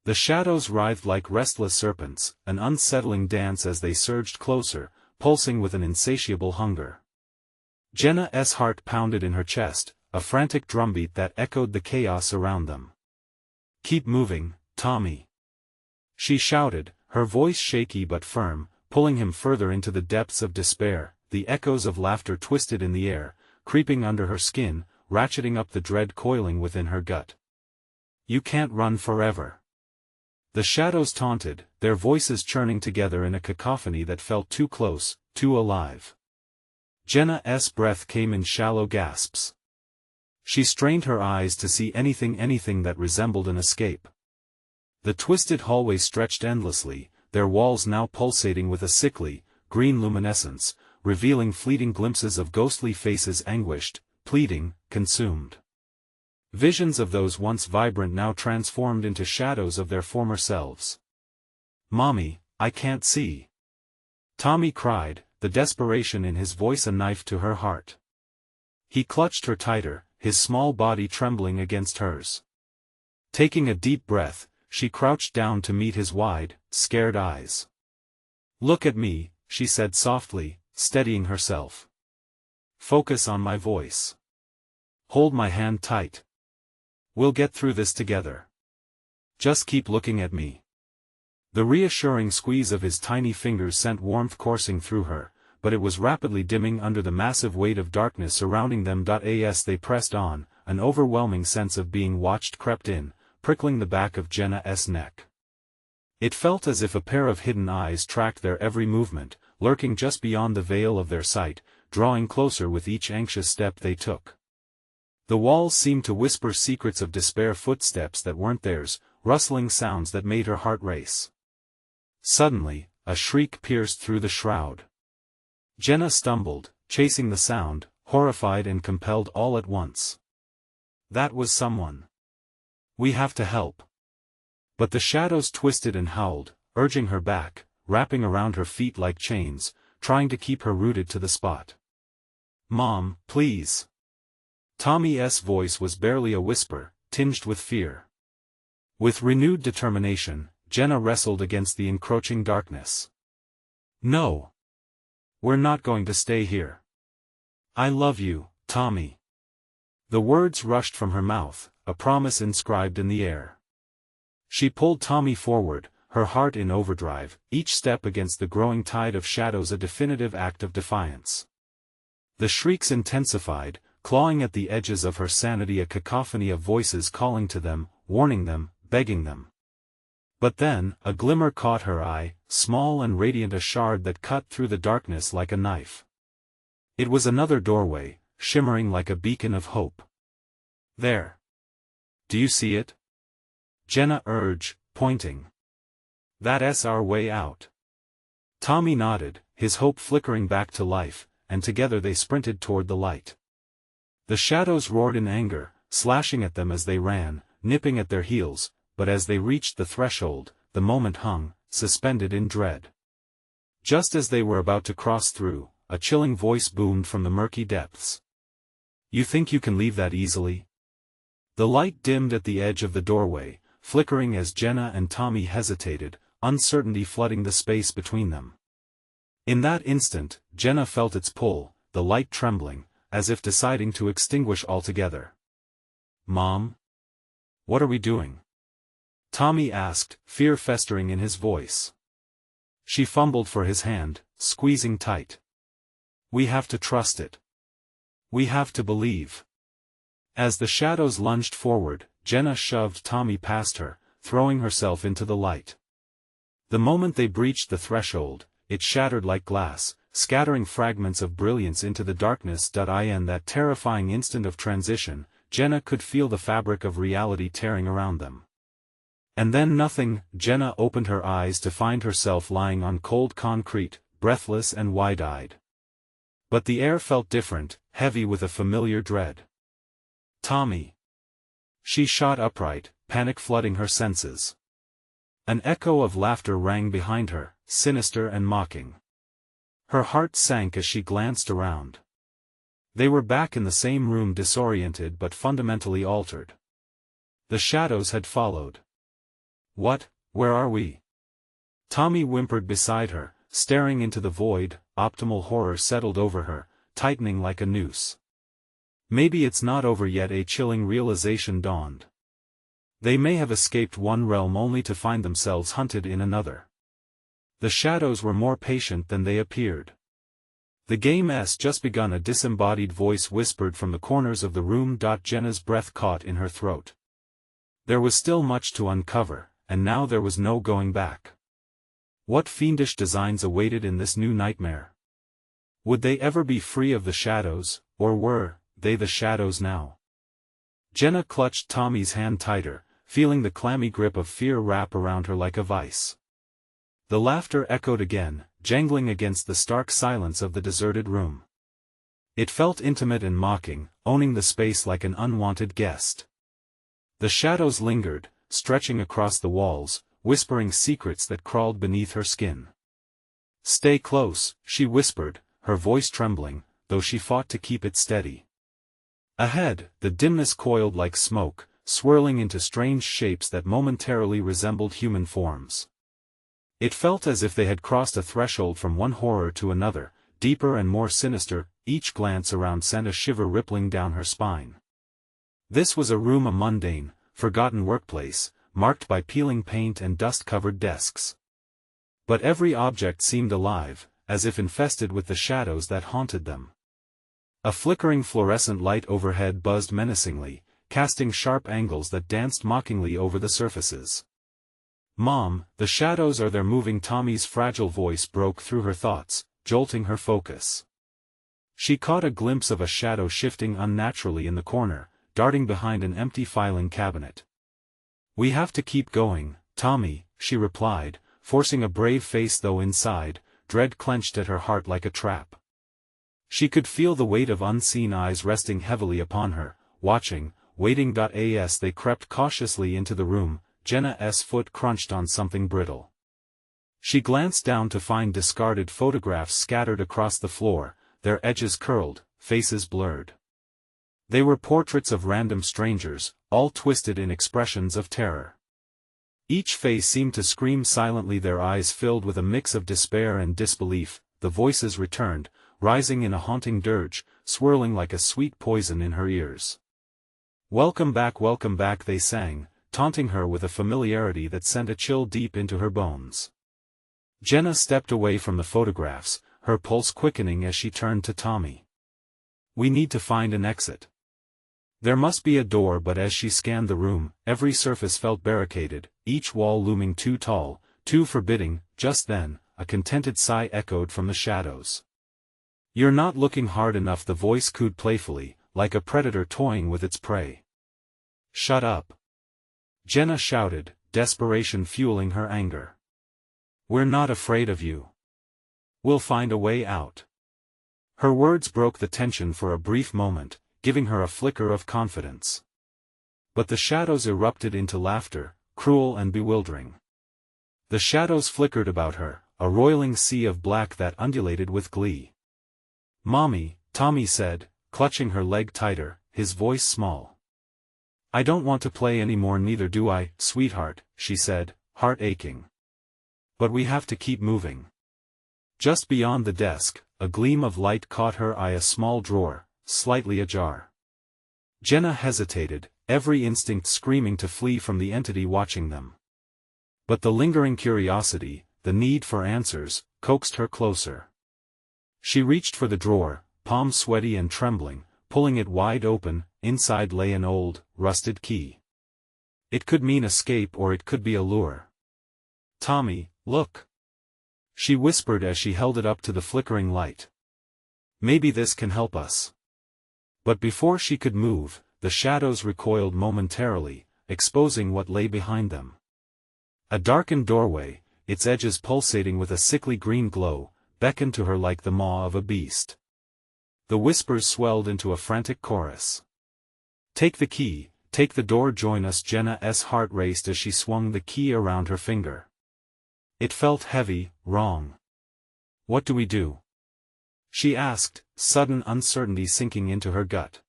The shadows writhed like restless serpents, an unsettling dance as they surged closer, pulsing with an insatiable hunger. Jenna's heart pounded in her chest, a frantic drumbeat that echoed the chaos around them. "Keep moving, Tommy," she shouted, her voice shaky but firm, pulling him further into the depths of despair. The echoes of laughter twisted in the air, creeping under her skin, ratcheting up the dread coiling within her gut. "You can't run forever," the shadows taunted, their voices churning together in a cacophony that felt too close, too alive. Jenna's breath came in shallow gasps. She strained her eyes to see anything that resembled an escape. The twisted hallway stretched endlessly, their walls now pulsating with a sickly, green luminescence, revealing fleeting glimpses of ghostly faces, anguished, pleading, consumed. Visions of those once vibrant now transformed into shadows of their former selves. "Mommy, I can't see," Tommy cried, the desperation in his voice a knife to her heart. He clutched her tighter, his small body trembling against hers. Taking a deep breath, she crouched down to meet his wide, scared eyes. "Look at me," she said softly, steadying herself. "Focus on my voice. Hold my hand tight. We'll get through this together. Just keep looking at me." The reassuring squeeze of his tiny fingers sent warmth coursing through her, but it was rapidly dimming under the massive weight of darkness surrounding them. As they pressed on, an overwhelming sense of being watched crept in, prickling the back of Jenna's neck. It felt as if a pair of hidden eyes tracked their every movement, lurking just beyond the veil of their sight, drawing closer with each anxious step they took. The walls seemed to whisper secrets of despair, footsteps that weren't theirs, rustling sounds that made her heart race. Suddenly, a shriek pierced through the shroud. Jenna stumbled, chasing the sound, horrified and compelled all at once. That was someone. "We have to help." But the shadows twisted and howled, urging her back, wrapping around her feet like chains, trying to keep her rooted to the spot. "Mom, please." Tommy's voice was barely a whisper, tinged with fear. With renewed determination, Jenna wrestled against the encroaching darkness. "No. We're not going to stay here. I love you, Tommy." The words rushed from her mouth, a promise inscribed in the air. She pulled Tommy forward, her heart in overdrive, each step against the growing tide of shadows a definitive act of defiance. The shrieks intensified, clawing at the edges of her sanity, a cacophony of voices calling to them, warning them, begging them. But then, a glimmer caught her eye, small and radiant, a shard that cut through the darkness like a knife. It was another doorway, shimmering like a beacon of hope. "There. Do you see it?" Jenna urged, pointing. "That's our way out." Tommy nodded, his hope flickering back to life, and together they sprinted toward the light. The shadows roared in anger, slashing at them as they ran, nipping at their heels, but as they reached the threshold, the moment hung, suspended in dread. Just as they were about to cross through, a chilling voice boomed from the murky depths. "You think you can leave that easily?" The light dimmed at the edge of the doorway, flickering as Jenna and Tommy hesitated, uncertainty flooding the space between them. In that instant, Jenna felt its pull, the light trembling, as if deciding to extinguish altogether. "Mom? What are we doing?" Tommy asked, fear festering in his voice. She fumbled for his hand, squeezing tight. "We have to trust it. We have to believe." As the shadows lunged forward, Jenna shoved Tommy past her, throwing herself into the light. The moment they breached the threshold, it shattered like glass, scattering fragments of brilliance into the darkness. In that terrifying instant of transition, Jenna could feel the fabric of reality tearing around them. And then nothing. Jenna opened her eyes to find herself lying on cold concrete, breathless and wide-eyed. But the air felt different, heavy with a familiar dread. "Tommy!" She shot upright, panic flooding her senses. An echo of laughter rang behind her, sinister and mocking. Her heart sank as she glanced around. They were back in the same room, disoriented but fundamentally altered. The shadows had followed. Where are we?" Tommy whimpered beside her, staring into the void. Optimal horror settled over her, tightening like a noose. Maybe it's not over yet. A chilling realization dawned. They may have escaped one realm only to find themselves hunted in another. The shadows were more patient than they appeared. "The game's just begun," a disembodied voice whispered from the corners of the room. Jenna's breath caught in her throat. There was still much to uncover, and now there was no going back. What fiendish designs awaited in this new nightmare? Would they ever be free of the shadows, or were they the shadows now? Jenna clutched Tommy's hand tighter, feeling the clammy grip of fear wrap around her like a vice. The laughter echoed again, jangling against the stark silence of the deserted room. It felt intimate and mocking, owning the space like an unwanted guest. The shadows lingered, stretching across the walls, whispering secrets that crawled beneath her skin. "Stay close," she whispered, her voice trembling, though she fought to keep it steady. Ahead, the dimness coiled like smoke, swirling into strange shapes that momentarily resembled human forms. It felt as if they had crossed a threshold from one horror to another, deeper and more sinister. Each glance around sent a shiver rippling down her spine. This was a room, a mundane, forgotten workplace, marked by peeling paint and dust-covered desks. But every object seemed alive, as if infested with the shadows that haunted them. A flickering fluorescent light overhead buzzed menacingly, casting sharp angles that danced mockingly over the surfaces. "Mom, the shadows are there moving." Tommy's fragile voice broke through her thoughts, jolting her focus. She caught a glimpse of a shadow shifting unnaturally in the corner, darting behind an empty filing cabinet. "We have to keep going, Tommy," she replied, forcing a brave face, though inside, dread clenched at her heart like a trap. She could feel the weight of unseen eyes resting heavily upon her, watching, waiting. As they crept cautiously into the room, Jenna's foot crunched on something brittle. She glanced down to find discarded photographs scattered across the floor, their edges curled, faces blurred. They were portraits of random strangers, all twisted in expressions of terror. Each face seemed to scream silently, their eyes filled with a mix of despair and disbelief. The voices returned, rising in a haunting dirge, swirling like a sweet poison in her ears. Welcome back," they sang, taunting her with a familiarity that sent a chill deep into her bones. Jenna stepped away from the photographs, her pulse quickening as she turned to Tommy. "We need to find an exit. There must be a door." But as she scanned the room, every surface felt barricaded, each wall looming too tall, too forbidding. Just then, a contented sigh echoed from the shadows. "You're not looking hard enough," the voice cooed playfully, like a predator toying with its prey. "Shut up!" Jenna shouted, desperation fueling her anger. "We're not afraid of you. We'll find a way out. Her words broke the tension for a brief moment, giving her a flicker of confidence. But the shadows erupted into laughter, cruel and bewildering. The shadows flickered about her, a roiling sea of black that undulated with glee. "Mommy," Tommy said, clutching her leg tighter, his voice small. "I don't want to play anymore, neither do I, sweetheart," she said, heart aching. "But we have to keep moving." Just beyond the desk, a gleam of light caught her eye, a small drawer, slightly ajar. Jenna hesitated, every instinct screaming to flee from the entity watching them. But the lingering curiosity, the need for answers, coaxed her closer. She reached for the drawer, palms sweaty and trembling, pulling it wide open. Inside lay an old, rusted key. It could mean escape or it could be a lure. "Tommy, look," she whispered as she held it up to the flickering light. "Maybe this can help us." But before she could move, the shadows recoiled momentarily, exposing what lay behind them. A darkened doorway, its edges pulsating with a sickly green glow, beckoned to her like the maw of a beast. The whispers swelled into a frantic chorus. "Take the key, take the door, join us." Jenna's heart raced as she swung the key around her finger. It felt heavy, wrong. "What do we do?" she asked, sudden uncertainty sinking into her gut.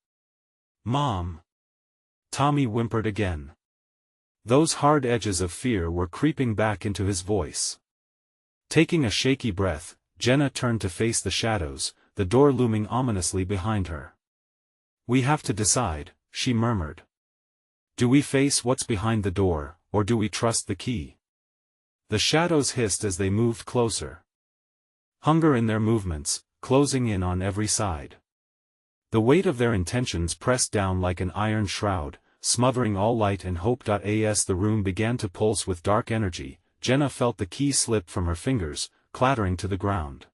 "Mom." Tommy whimpered again. Those hard edges of fear were creeping back into his voice. Taking a shaky breath, Jenna turned to face the shadows, the door looming ominously behind her. "We have to decide," she murmured. "Do we face what's behind the door, or do we trust the key?" The shadows hissed as they moved closer. Hunger in their movements, closing in on every side. The weight of their intentions pressed down like an iron shroud, smothering all light and hope. As the room began to pulse with dark energy, Jenna felt the key slip from her fingers, clattering to the ground.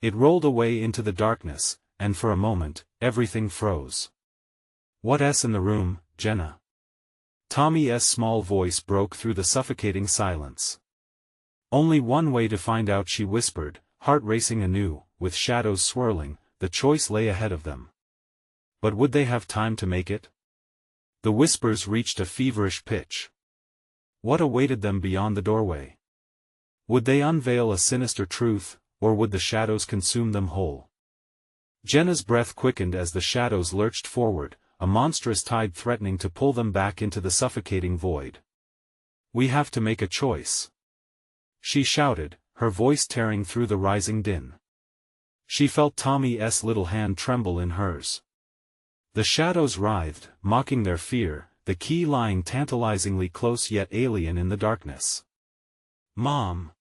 It rolled away into the darkness, and for a moment, everything froze. "What's in the room, Jenna?" Tommy's small voice broke through the suffocating silence. "Only one way to find out," she whispered, heart racing anew. With shadows swirling, the choice lay ahead of them. But would they have time to make it? The whispers reached a feverish pitch. What awaited them beyond the doorway? Would they unveil a sinister truth, or would the shadows consume them whole? Jenna's breath quickened as the shadows lurched forward, a monstrous tide threatening to pull them back into the suffocating void. "We have to make a choice," she shouted, her voice tearing through the rising din. She felt Tommy's little hand tremble in hers. The shadows writhed, mocking their fear, the key lying tantalizingly close yet alien in the darkness. "Mom!"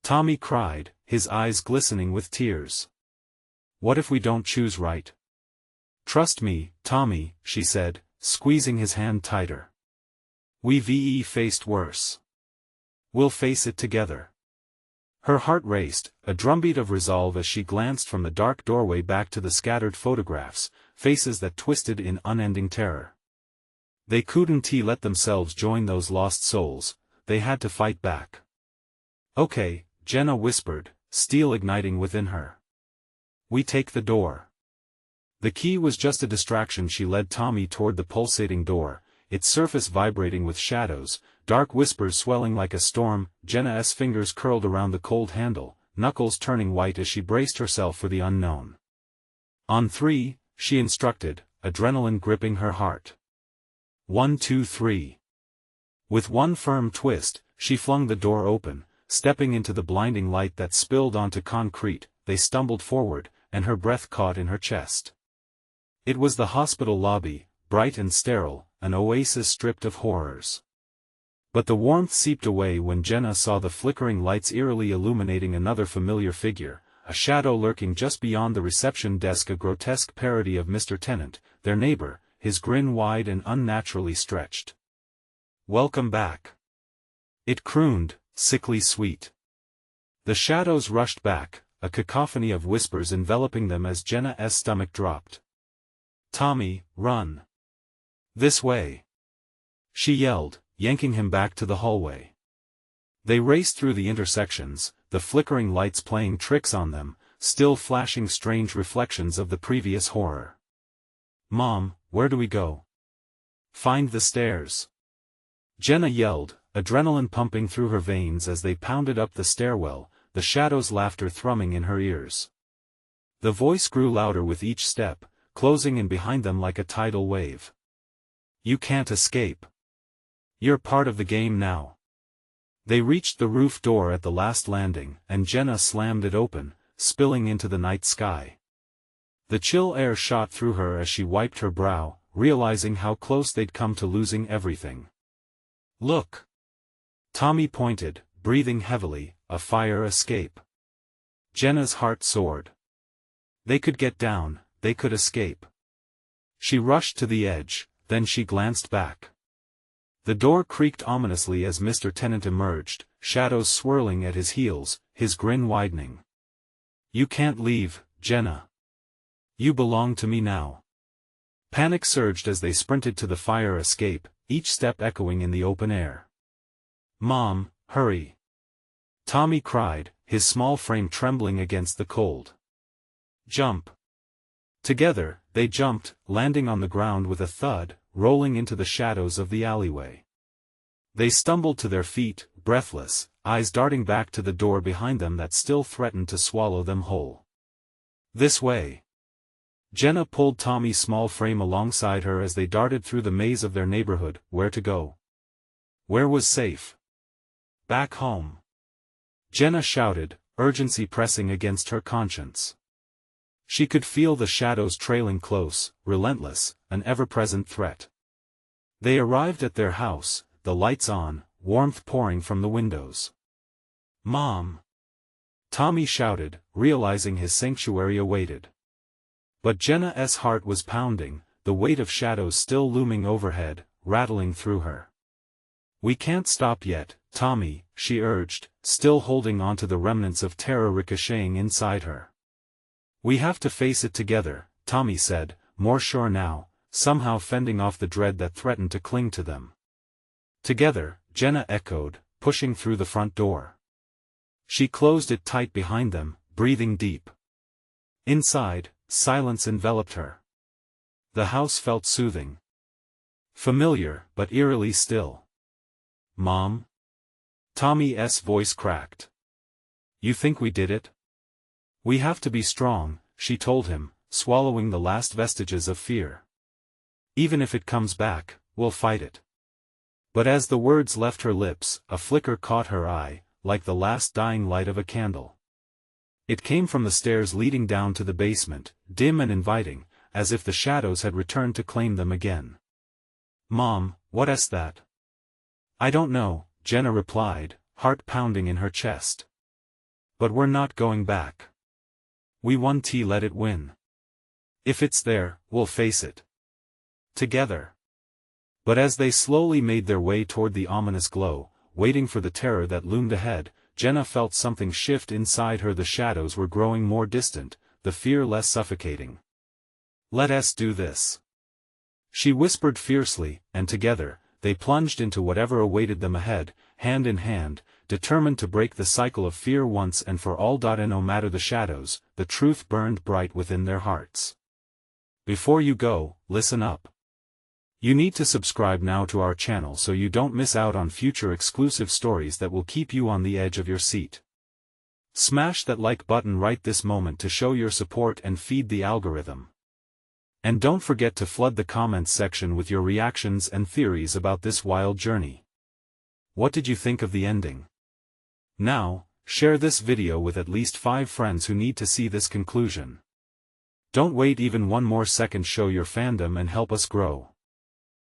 Tommy cried, his eyes glistening with tears. "What if we don't choose right?" "Trust me, Tommy," she said, squeezing his hand tighter. "We've faced worse. We'll face it together." Her heart raced, a drumbeat of resolve as she glanced from the dark doorway back to the scattered photographs, faces that twisted in unending terror. They couldn't let themselves join those lost souls, they had to fight back. "Okay," Jenna whispered, steel igniting within her. "We take the door." The key was just a distraction. She led Tommy toward the pulsating door, its surface vibrating with shadows, dark whispers swelling like a storm. Jenna's fingers curled around the cold handle, knuckles turning white as she braced herself for the unknown. "On 3, she instructed, adrenaline gripping her heart. 1, 2, 3. With one firm twist, she flung the door open, stepping into the blinding light that spilled onto concrete. They stumbled forward, and her breath caught in her chest. It was the hospital lobby, bright and sterile, an oasis stripped of horrors. But the warmth seeped away when Jenna saw the flickering lights eerily illuminating another familiar figure, a shadow lurking just beyond the reception desk, a grotesque parody of Mr. Tennant, their neighbor, his grin wide and unnaturally stretched. "Welcome back," it crooned, sickly sweet. The shadows rushed back, a cacophony of whispers enveloping them as Jenna's stomach dropped. "Tommy, run! This way!" she yelled, yanking him back to the hallway. They raced through the intersections, the flickering lights playing tricks on them, still flashing strange reflections of the previous horror. "Mom, where do we go?" "Find the stairs," Jenna yelled, adrenaline pumping through her veins as they pounded up the stairwell, the shadows' laughter thrumming in her ears. The voice grew louder with each step, closing in behind them like a tidal wave. "You can't escape. You're part of the game now." They reached the roof door at the last landing, and Jenna slammed it open, spilling into the night sky. The chill air shot through her as she wiped her brow, realizing how close they'd come to losing everything. "Look!" Tommy pointed, breathing heavily, "a fire escape." Jenna's heart soared. They could get down, they could escape. She rushed to the edge, then she glanced back. The door creaked ominously as Mr. Tennant emerged, shadows swirling at his heels, his grin widening. "You can't leave, Jenna. You belong to me now." Panic surged as they sprinted to the fire escape, each step echoing in the open air. "Mom, hurry!" Tommy cried, his small frame trembling against the cold. "Jump!" Together, they jumped, landing on the ground with a thud, rolling into the shadows of the alleyway. They stumbled to their feet, breathless, eyes darting back to the door behind them that still threatened to swallow them whole. "This way." Jenna pulled Tommy's small frame alongside her as they darted through the maze of their neighborhood. Where to go? Where was safe? Back home. Jenna shouted, urgency pressing against her conscience. She could feel the shadows trailing close, relentless, an ever-present threat. They arrived at their house, the lights on, warmth pouring from the windows. "Mom!" Tommy shouted, realizing his sanctuary awaited. But Jenna's heart was pounding, the weight of shadows still looming overhead, rattling through her. "We can't stop yet, Tommy," she urged, still holding on to the remnants of terror ricocheting inside her. "We have to face it together," Tommy said, more sure now, somehow fending off the dread that threatened to cling to them. "Together," Jenna echoed, pushing through the front door. She closed it tight behind them, breathing deep. Inside, silence enveloped her. The house felt soothing. Familiar, but eerily still. "Mom?" Tommy's voice cracked. "You think we did it?" "We have to be strong," she told him, swallowing the last vestiges of fear. "Even if it comes back, we'll fight it." But as the words left her lips, a flicker caught her eye, like the last dying light of a candle. It came from the stairs leading down to the basement, dim and inviting, as if the shadows had returned to claim them again. "Mom, what's that?" "I don't know," Jenna replied, heart pounding in her chest. "But we're not going back. We won to let it win. If it's there, we'll face it. Together." But as they slowly made their way toward the ominous glow, waiting for the terror that loomed ahead, Jenna felt something shift inside her. The shadows were growing more distant, the fear less suffocating. "Let us do this," she whispered fiercely, and together, they plunged into whatever awaited them ahead, hand in hand, determined to break the cycle of fear once and for all. No matter the shadows, the truth burned bright within their hearts. Before you go, listen up. You need to subscribe now to our channel so you don't miss out on future exclusive stories that will keep you on the edge of your seat. Smash that like button right this moment to show your support and feed the algorithm. And don't forget to flood the comments section with your reactions and theories about this wild journey. What did you think of the ending? Now, share this video with at least 5 friends who need to see this conclusion. Don't wait even one more second. Show your fandom and help us grow.